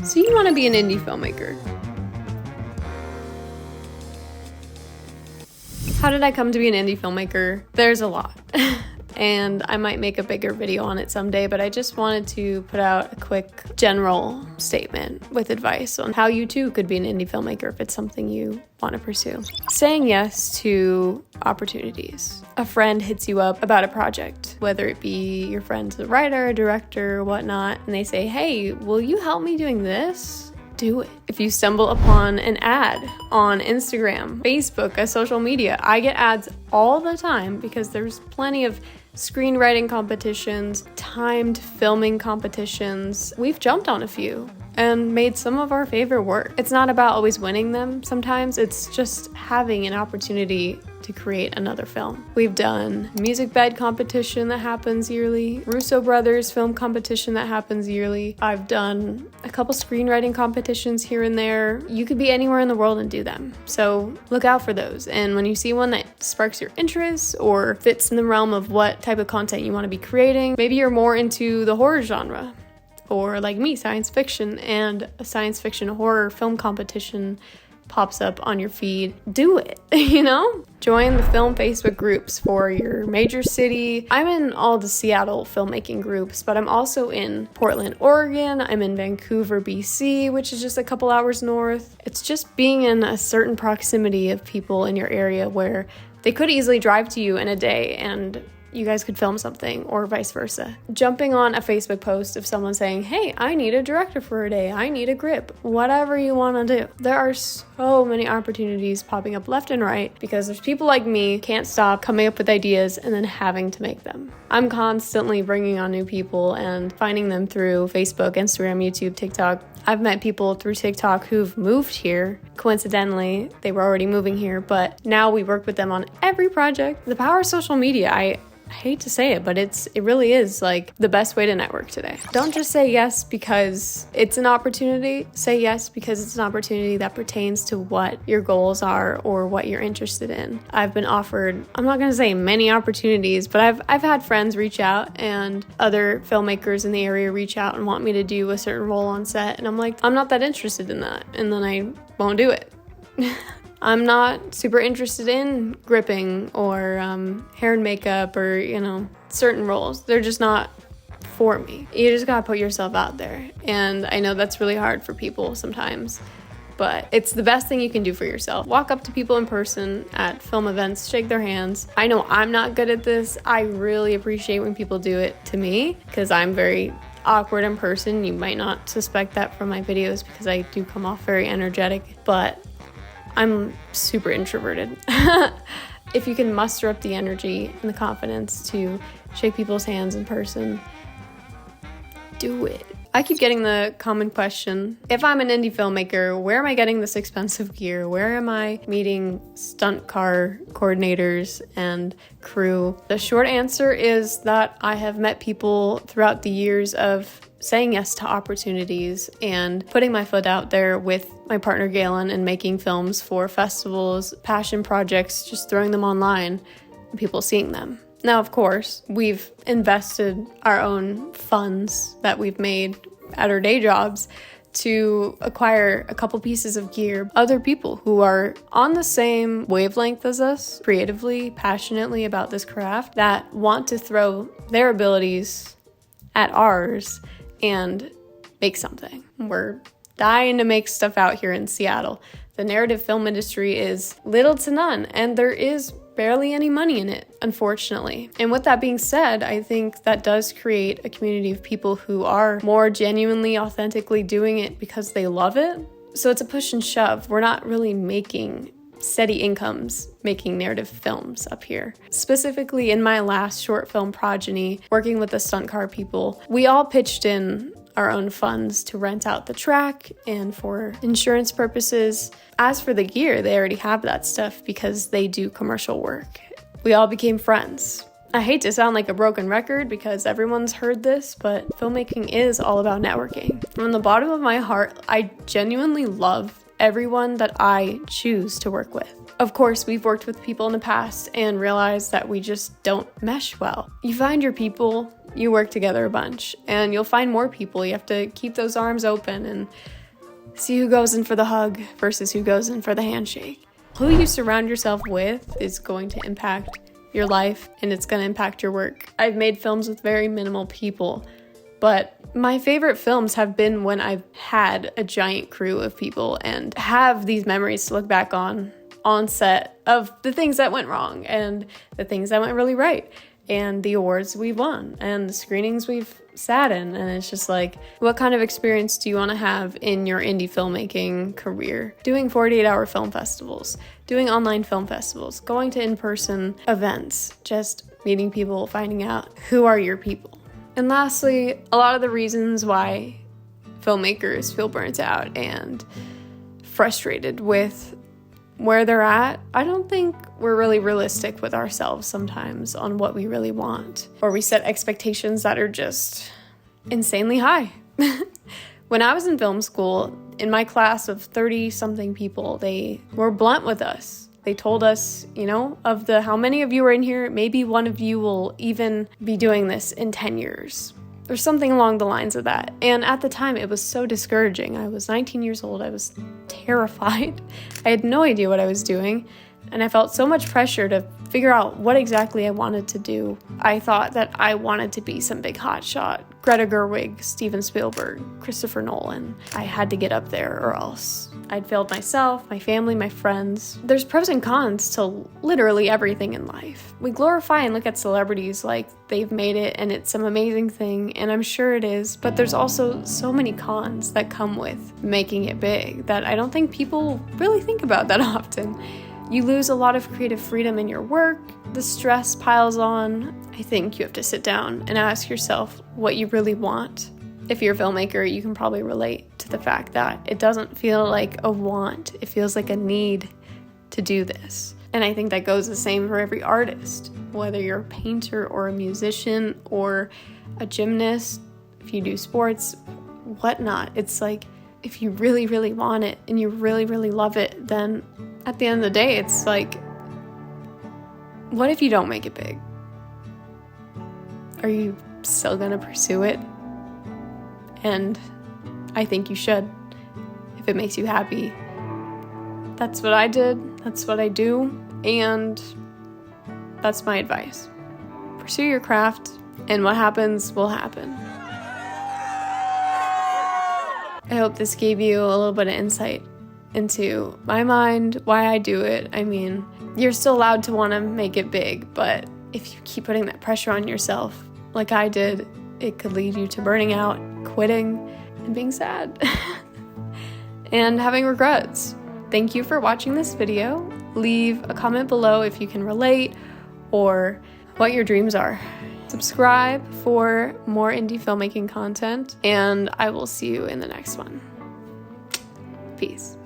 So you want to be an indie filmmaker. How did I come to be an indie filmmaker? There's a lot. And I might make a bigger video on it someday, but I just wanted to put out a quick general statement with advice on how you too could be an indie filmmaker if it's something you want to pursue. Saying yes to opportunities. A friend hits you up about a project, whether it be your friend's a writer, a director, or whatnot, and they say, hey, will you help me doing this? Do it. If you stumble upon an ad on Instagram, Facebook, a social media, I get ads all the time because there's plenty of screenwriting competitions, timed filming competitions. We've jumped on a few and made some of our favorite work. It's not about always winning them. Sometimes it's just having an opportunity to create another film. We've done MusicBed competition that happens yearly, Russo Brothers film competition that happens yearly. I've done a couple screenwriting competitions here and there. You could be anywhere in the world and do them. So look out for those. And when you see one that sparks your interest or fits in the realm of what type of content you want to be creating, maybe you're more into the horror genre, or like me, science fiction, and a science fiction horror film competition pops up on your feed, do it, Join the film Facebook groups for your major city. I'm in all the Seattle filmmaking groups, but I'm also in Portland, Oregon. I'm in Vancouver, BC, which is just a couple hours north. It's just being in a certain proximity of people in your area where they could easily drive to you in a day and you guys could film something, or vice versa. Jumping on a Facebook post of someone saying, hey, I need a director for a day, I need a grip, whatever you want to do. There are so many opportunities popping up left and right because there's people like me can't stop coming up with ideas and then having to make them. I'm constantly bringing on new people and finding them through Facebook, Instagram, YouTube, TikTok. I've met people through TikTok who've moved here. Coincidentally, they were already moving here, but now we work with them on every project. The power of social media, I hate to say it, but it really is like the best way to network today. Don't just say yes because it's an opportunity. Say yes because it's an opportunity that pertains to what your goals are or what you're interested in. I've been offered, I'm not going to say many opportunities, but I've had friends reach out and other filmmakers in the area reach out and want me to do a certain role on set. And I'm like, I'm not that interested in that. And then I won't do it. I'm not super interested in gripping or hair and makeup or, certain roles. They're just not for me. You just gotta put yourself out there. And I know that's really hard for people sometimes, but it's the best thing you can do for yourself. Walk up to people in person at film events, shake their hands. I know I'm not good at this. I really appreciate when people do it to me because I'm very awkward in person. You might not suspect that from my videos because I do come off very energetic, but I'm super introverted. If you can muster up the energy and the confidence to shake people's hands in person, do it. I keep getting the common question, if I'm an indie filmmaker, where am I getting this expensive gear? Where am I meeting stunt car coordinators and crew? The short answer is that I have met people throughout the years of saying yes to opportunities and putting my foot out there with my partner Galen and making films for festivals, passion projects, just throwing them online and people seeing them. Now, of course, we've invested our own funds that we've made at our day jobs to acquire a couple pieces of gear. Other people who are on the same wavelength as us, creatively, passionately about this craft, that want to throw their abilities at ours and make something. We're dying to make stuff out here in Seattle. The narrative film industry is little to none, and there is barely any money in it, unfortunately. And with that being said, I think that does create a community of people who are more genuinely, authentically doing it because they love it. So it's a push and shove. We're not really making steady incomes making narrative films up here. Specifically in my last short film progeny, working with the stunt car people, we all pitched in our own funds to rent out the track and for insurance purposes. As for the gear, they already have that stuff because they do commercial work. We all became friends. I hate to sound like a broken record because everyone's heard this, but filmmaking is all about networking. From the bottom of my heart, I genuinely love everyone that I choose to work with. Of course, we've worked with people in the past and realized that we just don't mesh well. You find your people you work together a bunch and you'll find more people. You have to keep those arms open and see who goes in for the hug versus who goes in for the handshake. Who you surround yourself with is going to impact your life, and it's going to impact your work. I've made films with very minimal people, but my favorite films have been when I've had a giant crew of people and have these memories to look back on set of the things that went wrong and the things that went really right, and the awards we've won and the screenings we've sat in. And it's just like, what kind of experience do you want to have in your indie filmmaking career? Doing 48-hour film festivals, doing online film festivals, going to in-person events, just meeting people, finding out who are your people. And lastly, a lot of the reasons why filmmakers feel burnt out and frustrated with where they're at, I don't think we're really realistic with ourselves sometimes on what we really want, or we set expectations that are just insanely high. When I was in film school, in my class of 30-something people, they were blunt with us. They told us, of the how many of you are in here, maybe one of you will even be doing this in 10 years. Or something along the lines of that. And at the time, it was so discouraging. I was 19 years old. I was terrified. I had no idea what I was doing. And I felt so much pressure to figure out what exactly I wanted to do. I thought that I wanted to be some big hotshot. Greta Gerwig, Steven Spielberg, Christopher Nolan. I had to get up there or else I'd failed myself, my family, my friends. There's pros and cons to literally everything in life. We glorify and look at celebrities like they've made it and it's some amazing thing, and I'm sure it is, but there's also so many cons that come with making it big that I don't think people really think about that often. You lose a lot of creative freedom in your work, the stress piles on. I think you have to sit down and ask yourself what you really want. If you're a filmmaker, you can probably relate to the fact that it doesn't feel like a want, it feels like a need to do this. And I think that goes the same for every artist, whether you're a painter or a musician or a gymnast, if you do sports, whatnot. It's like, if you really, really want it and you really, really love it, then at the end of the day, it's like, what if you don't make it big? Are you still gonna pursue it? And I think you should, if it makes you happy. That's what I did, that's what I do, and that's my advice. Pursue your craft, and what happens will happen. I hope this gave you a little bit of insight into my mind, why I do it. I mean, you're still allowed to want to make it big, but if you keep putting that pressure on yourself, like I did, it could lead you to burning out, quitting, and being sad, and having regrets. Thank you for watching this video. Leave a comment below if you can relate or what your dreams are. Subscribe for more indie filmmaking content, and I will see you in the next one. Peace.